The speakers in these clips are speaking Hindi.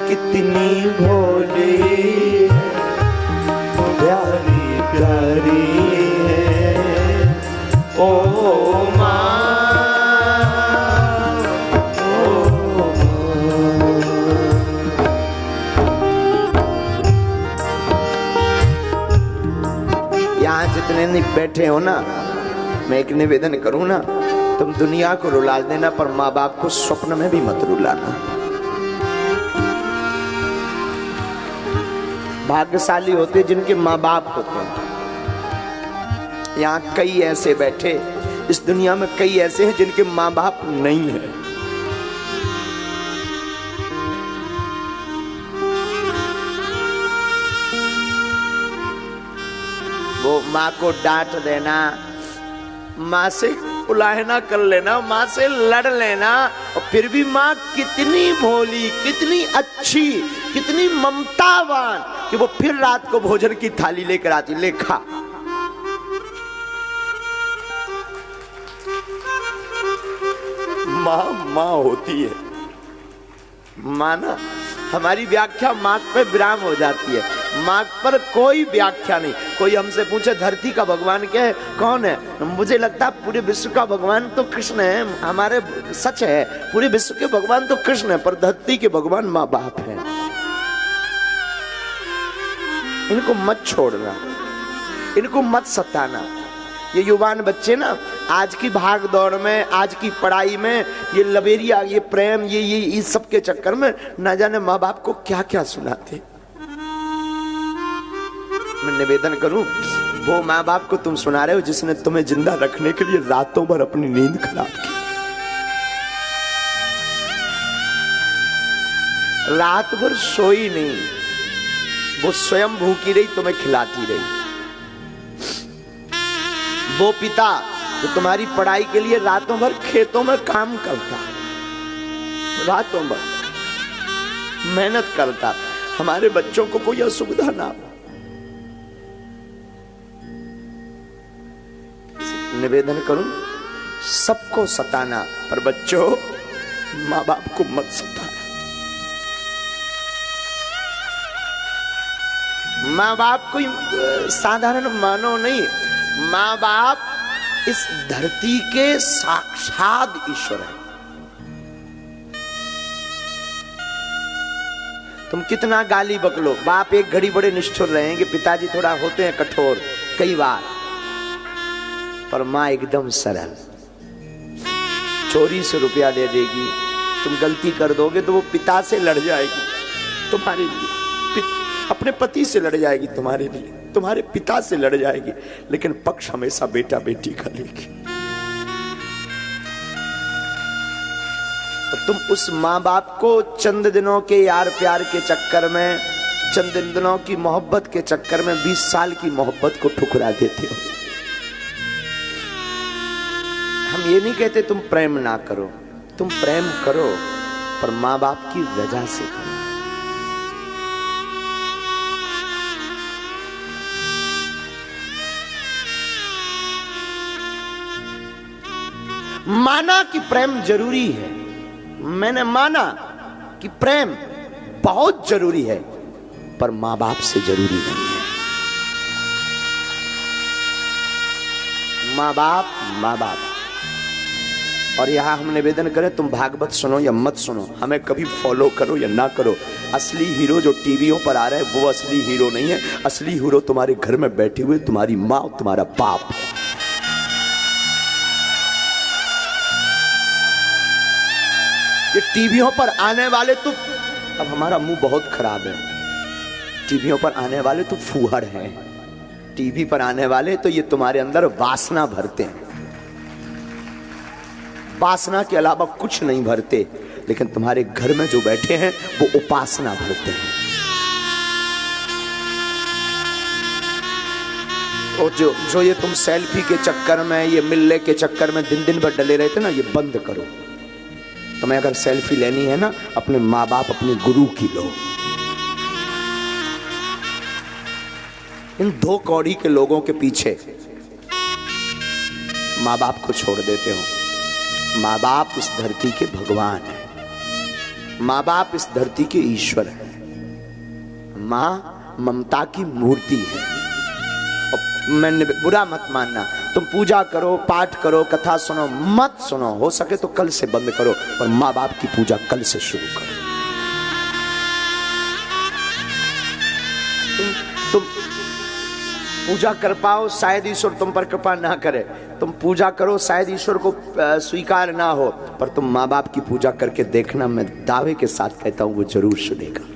कितनी भोली प्यारी प्यारी है ओ माँ। यहाँ जितने बैठे हो ना, मैं एक निवेदन करूं ना, तुम दुनिया को रुला देना पर माँ बाप को स्वप्न में भी मत रुलाना। भाग्यशाली होते जिनके माँ बाप होते हैं। यहाँ कई ऐसे बैठे, इस दुनिया में कई ऐसे हैं जिनके माँ बाप नहीं है। वो माँ को डांट देना, माँ से उलाहना कर लेना, माँ से लड़ लेना, और फिर भी माँ कितनी भोली, कितनी अच्छी, कितनी ममतावान कि वो फिर रात को भोजन की थाली लेकर आती, ले खा। माँ माँ होती है। माँ ना, हमारी व्याख्या माँ पे विराम हो जाती है। माँ पर कोई व्याख्या नहीं। कोई हमसे पूछे धरती का भगवान क्या है, कौन है, मुझे लगता है पूरे विश्व का भगवान तो कृष्ण है। हमारे सच है, पूरे विश्व के भगवान तो कृष्ण है, पर धरती के भगवान माँ बाप है। इनको मत छोड़ना, इनको मत सताना। ये युवान बच्चे ना, आज की भाग दौड़ में, आज की पढ़ाई में, ये लबेरिया, ये प्रेम, ये इस सब के चक्कर में ना जाने माँ बाप को क्या क्या सुनाते। मैं निवेदन करूं, वो माँ बाप को तुम सुना रहे हो जिसने तुम्हें जिंदा रखने के लिए रातों भर अपनी नींद खराब की, रात भर सोई नहीं, वो स्वयं भूखी रही, तुम्हें खिलाती रही। वो पिता जो तुम्हारी पढ़ाई के लिए रातों भर खेतों में काम करता, रातों भर मेहनत करता, हमारे बच्चों को कोई असुविधा ना हो। निवेदन करूं, सबको सताना, पर बच्चों माँ बाप को मत सताना। माँ बाप कोई साधारण मानव नहीं, माँ बाप इस धरती के साक्षात ईश्वर है। तुम कितना गाली बकलो, बाप एक घड़ी बड़े निष्ठुर रहेंगे, पिताजी थोड़ा होते हैं कठोर कई बार, पर माँ एकदम सरल। चोरी से रुपया दे देगी, तुम गलती कर दोगे तो वो पिता से लड़ जाएगी तुम्हारे लिए, अपने पति से लड़ जाएगी तुम्हारे लिए, तुम्हारे पिता से लड़ जाएगी, लेकिन पक्ष हमेशा बेटा बेटी का लेगी। और तुम उस माँ बाप को चंद दिनों के यार प्यार के चक्कर में, चंद दिनों की मोहब्बत के चक्कर में 20 साल की मोहब्बत को ठुकरा देते हो। हम ये नहीं कहते तुम प्रेम ना करो, तुम प्रेम करो, पर माँ बाप की वजह से करो। माना कि प्रेम जरूरी है, मैंने माना कि प्रेम बहुत जरूरी है, पर माँ बाप से जरूरी नहीं है। माँ बाप। और यहां हम निवेदन करें, तुम भागवत सुनो या मत सुनो, हमें कभी फॉलो करो या ना करो, असली हीरो जो टीवियों पर आ रहा है वो असली हीरो नहीं है। असली हीरो तुम्हारे घर में बैठे हुए तुम्हारी माँ और तुम्हारा बाप है। ये टीवियों पर आने वाले तो, अब हमारा मुंह बहुत खराब है, टीवियों पर आने वाले तो फूहड़ हैं, टीवी पर आने वाले तो ये तुम्हारे अंदर वासना भरते हैं, वासना के अलावा कुछ नहीं भरते, लेकिन तुम्हारे घर में जो बैठे हैं वो उपासना भरते हैं। और जो ये तुम सेल्फी के चक्कर में, ये मिलने के चक्कर में दिन दिन भर डले रहते ना, ये बंद करो। तुम्हें अगर सेल्फी लेनी है ना, अपने माँ बाप, अपने गुरु की लो। इन 2 कौड़ी के लोगों के पीछे माँ बाप को छोड़ देते हो। माँ बाप इस धरती के भगवान है। माँ बाप इस धरती के ईश्वर हैं। माँ ममता की मूर्ति है। मैंने बुरा मत मानना, तुम पूजा करो, पाठ करो, कथा सुनो, मत सुनो, हो सके तो कल से बंद करो, पर माँ बाप की पूजा कल से शुरू करो। तुम पूजा कर पाओ, शायद ईश्वर तुम पर कृपा ना करे। तुम पूजा करो, शायद ईश्वर को स्वीकार ना हो, पर तुम माँ बाप की पूजा करके देखना, मैं दावे के साथ कहता हूं वो जरूर सुनेगा।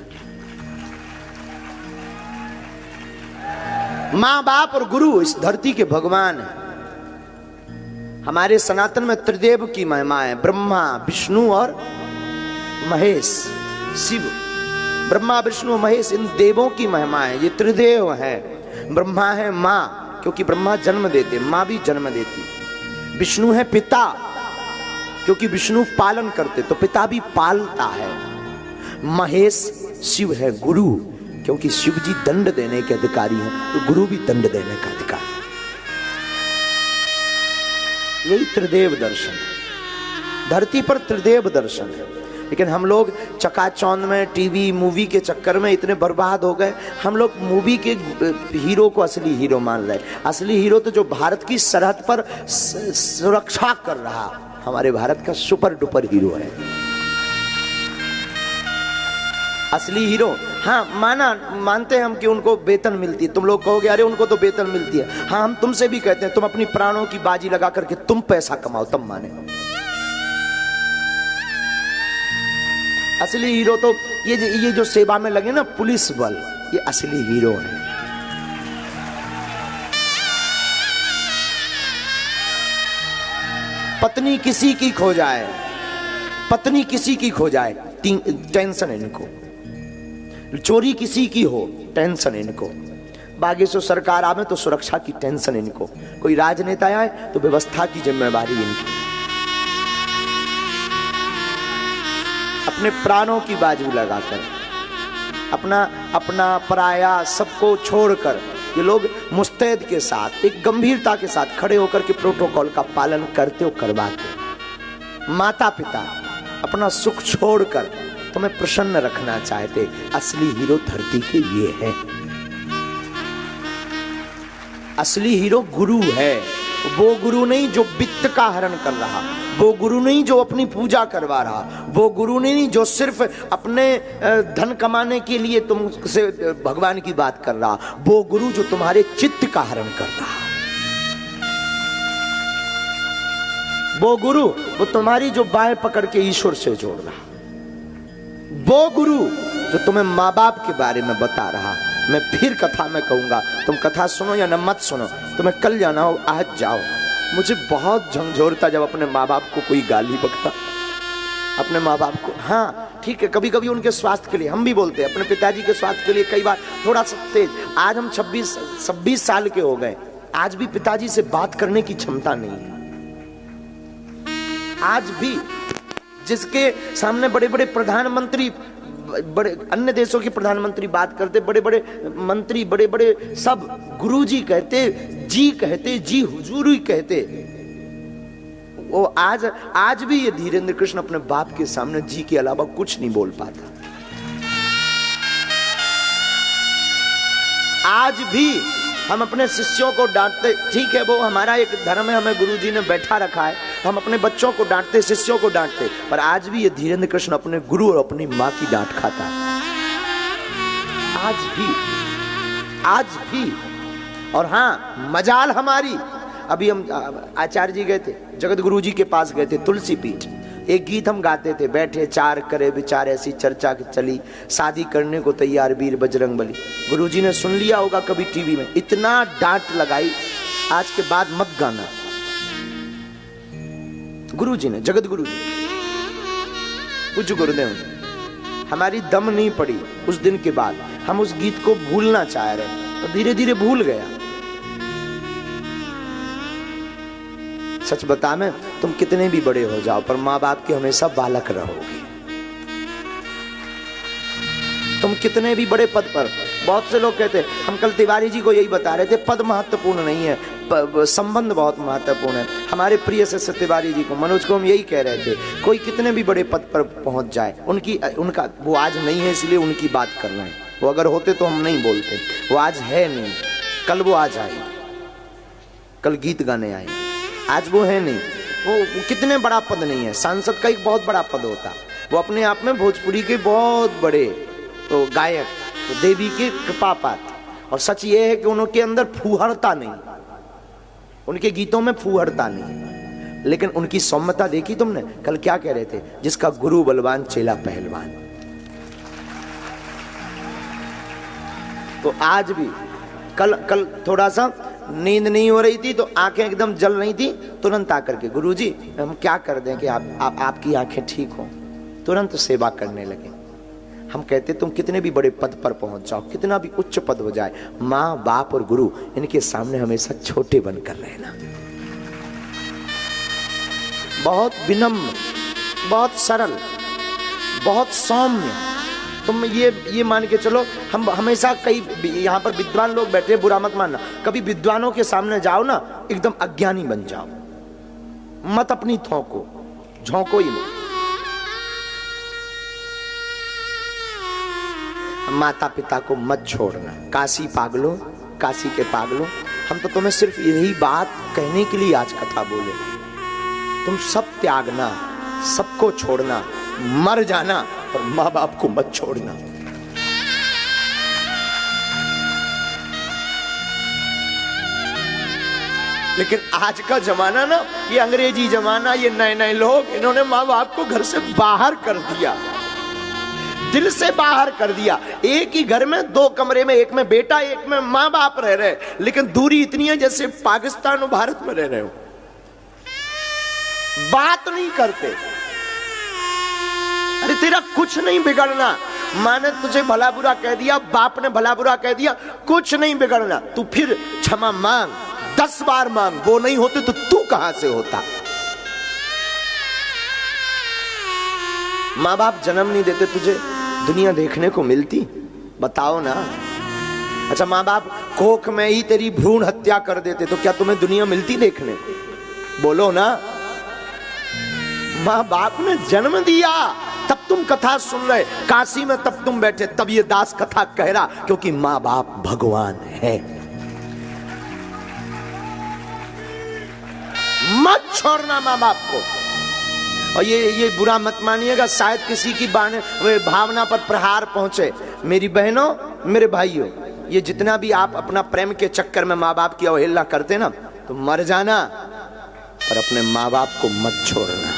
माँ बाप और गुरु इस धरती के भगवान हैं। हमारे सनातन में त्रिदेव की महिमा है, ब्रह्मा, विष्णु और महेश, शिव। ब्रह्मा, विष्णु, महेश, इन देवों की महिमा है। ये त्रिदेव है। ब्रह्मा है माँ, क्योंकि ब्रह्मा जन्म देते, माँ भी जन्म देती। विष्णु है पिता, क्योंकि विष्णु पालन करते, तो पिता भी पालता है। महेश शिव है गुरु, क्योंकि शिव जी दंड देने के अधिकारी हैं, तो गुरु भी दंड देने का अधिकारी। यही त्रिदेव दर्शन है। धरती पर त्रिदेव दर्शन है। लेकिन हम लोग चकाचौंध में, टीवी मूवी के चक्कर में इतने बर्बाद हो गए। हम लोग मूवी के हीरो को असली हीरो मान रहे। असली हीरो तो जो भारत की सरहद पर सुरक्षा कर रहा, हमारे भारत का सुपर डुपर हीरो है असली हीरो। हाँ, मानते हैं हम कि उनको वेतन मिलती है। तुम लोग कहोगे अरे उनको तो वेतन मिलती है। हाँ, हम तुमसे भी कहते हैं तुम अपनी प्राणों की बाजी लगा करके तुम पैसा कमाओ, तब माने। असली हीरो तो ये जो सेवा में लगे ना, पुलिस बल, ये असली हीरो है। पत्नी किसी की खो जाए, पत्नी किसी की खो जाए, टेंशन इनको। चोरी किसी की हो, टेंशन इनको। बागेश्वर सरकार आवे तो सुरक्षा की टेंशन इनको। कोई राजनेता आए तो व्यवस्था की जिम्मेवारी इनकी। अपने प्राणों की बाजू लगाकर, अपना पराया सबको छोड़कर ये लोग मुस्तैद के साथ, एक गंभीरता के साथ खड़े होकर के प्रोटोकॉल का पालन करते हो, करवाते। माता पिता अपना सुख छोड़कर तुम्हें प्रसन्न रखना चाहते। असली हीरो धरती के ये है। असली हीरो गुरु है। वो गुरु नहीं जो वित्त का हरण कर रहा, वो गुरु नहीं जो अपनी पूजा करवा रहा, वो गुरु नहीं जो सिर्फ अपने धन कमाने के लिए तुमसे भगवान की बात कर रहा, वो गुरु जो तुम्हारे चित्त का हरण कर रहा। वो गुरु वो तुम्हारी जो बाएं पकड़ के ईश्वर से जोड़ रहा। वो गुरु जो तुम्हें माँ बाप के बारे में बता रहा। मैं फिर कथा में कहूंगा, तुम कथा सुनो या न मत सुनो, तुम्हें कल जाना हो आज जाओ। मुझे बहुत झंझोरता जब अपने माँ बाप को कोई गाली बकता, अपने माँ बाप को। हाँ ठीक है, कभी कभी उनके स्वास्थ्य के लिए हम भी बोलते हैं, अपने पिताजी के स्वास्थ्य के लिए कई बार थोड़ा सा तेज। आज हम 26 साल के हो गए, आज भी पिताजी से बात करने की क्षमता नहीं है। आज भी जिसके सामने बड़े बड़े प्रधानमंत्री, बड़े अन्य देशों के प्रधानमंत्री बात करते, बड़े बड़े मंत्री, बड़े बड़े सब गुरुजी कहते, जी कहते, जी हुजूरी कहते, वो आज भी ये धीरेन्द्र कृष्ण अपने बाप के सामने जी के अलावा कुछ नहीं बोल पाता। आज भी हम अपने शिष्यों को डांटते, ठीक है वो हमारा एक धर्म है, हमें गुरुजी ने बैठा रखा है, हम अपने बच्चों को डांटते, शिष्यों को डांटते, पर आज भी ये धीरेन्द्र कृष्ण अपने गुरु और अपनी माँ की डांट खाता है। आज भी। और हाँ, मजाल हमारी, अभी हम आचार्य जी गए थे, जगत गुरु जी के पास गए थे, तुलसी पीठ। एक गीत हम गाते थे, बैठे चार करे विचार, ऐसी चर्चा चली, शादी करने को तैयार वीर बजरंग बली। गुरुजी ने सुन लिया होगा कभी टीवी में, इतना डांट लगाई, आज के बाद मत गाना। गुरुजी ने, जगत गुरु जी, पूज्य गुरुदेव, हमारी दम नहीं पड़ी उस दिन के बाद। हम उस गीत को भूलना चाह रहे, तो धीरे धीरे भूल गया। सच बता मैं, तुम कितने भी बड़े हो जाओ, पर माँ बाप के हमेशा बालक रहोगे। तुम कितने भी बड़े पद पर, बहुत से लोग कहते, हम कल तिवारी जी को यही बता रहे थे, पद महत्वपूर्ण नहीं है, संबंध बहुत महत्वपूर्ण है। हमारे प्रिय से तिवारी जी को, मनोज को हम यही कह रहे थे, कोई कितने भी बड़े पद पर पहुंच जाए, उनका वो आज नहीं है इसलिए उनकी बात कर रहे हैं। वो अगर होते तो हम नहीं बोलते। वो आज है नहीं, कल वो आ जाएंगे, कल गीत गाने आएंगे। आज वो है नहीं, वो कितने बड़ा पद नहीं है। सांसद का एक बहुत बड़ा पद होता, वो अपने आप में भोजपुरी के बहुत बड़े तो गायक, तो देवी के कृपा पात्र। और सच ये है कि उनके अंदर फूहड़ता नहीं, उनके गीतों में फूहड़ता नहीं, लेकिन उनकी सौम्यता देखी तुमने। कल क्या कह रहे थे, जिसका गुरु बलवान चेला पहलवान। तो आज भी कल थोड़ा सा नींद नहीं हो रही थी तो आंखें एकदम जल रही थी, तुरंत आकर के गुरुजी हम क्या कर दें कि आपकी आंखें ठीक हो। तुरंत सेवा करने लगे। हम कहते तुम कितने भी बड़े पद पर पहुंच जाओ, कितना भी उच्च पद हो जाए, माँ बाप और गुरु इनके सामने हमेशा छोटे बनकर रहना। बहुत विनम्र, बहुत सरल, बहुत सौम्य। तुम ये मान के चलो, हम हमेशा कई यहाँ पर विद्वान लोग बैठे, बुरा मत मानना, कभी विद्वानों के सामने जाओ ना, एकदम अज्ञानी बन जाओ, मत अपनी थोको, झोंको ही मत। माता पिता को मत छोड़ना। काशी पागलों, काशी के पागलों, हम तो तुम्हें सिर्फ यही बात कहने के लिए आज कथा बोले। तुम सब त्यागना, सबको छोड़ना, मर जाना, पर माँ बाप को मत छोड़ना। लेकिन आज का जमाना ना, ये अंग्रेजी जमाना, ये नए नए लोग, इन्होंने माँ बाप को घर से बाहर कर दिया, दिल से बाहर कर दिया। एक ही घर में 2 कमरे में, एक में बेटा एक में माँ बाप रह रहे, लेकिन दूरी इतनी है जैसे पाकिस्तान और भारत में रह रहे हो। बात नहीं करते। अरे तेरा कुछ नहीं बिगड़ना, माँ ने तुझे भला बुरा कह दिया, बाप ने भला बुरा कह दिया, कुछ नहीं बिगड़ना। तू फिर क्षमा मांग, 10 बार मांग, वो नहीं होते तो तू कहां से होता। माँ बाप जन्म नहीं देते, तुझे दुनिया देखने को मिलती? बताओ ना। अच्छा, माँ बाप कोख में ही तेरी भ्रूण हत्या कर देते तो क्या तुम्हें दुनिया मिलती देखने को? बोलो ना। माँ बाप ने जन्म दिया तब तुम कथा सुन रहे, काशी में तब तुम बैठे, तब ये दास कथा कह रहा, क्योंकि माँ बाप भगवान है। मत छोड़ना माँ बाप को। और ये बुरा मत मानिएगा, शायद किसी की भावना पर प्रहार पहुंचे। मेरी बहनों, मेरे भाइयों, ये जितना भी आप अपना प्रेम के चक्कर में माँ बाप की अवहेलना करते ना, तो मर जाना, पर अपने माँ बाप को मत छोड़ना।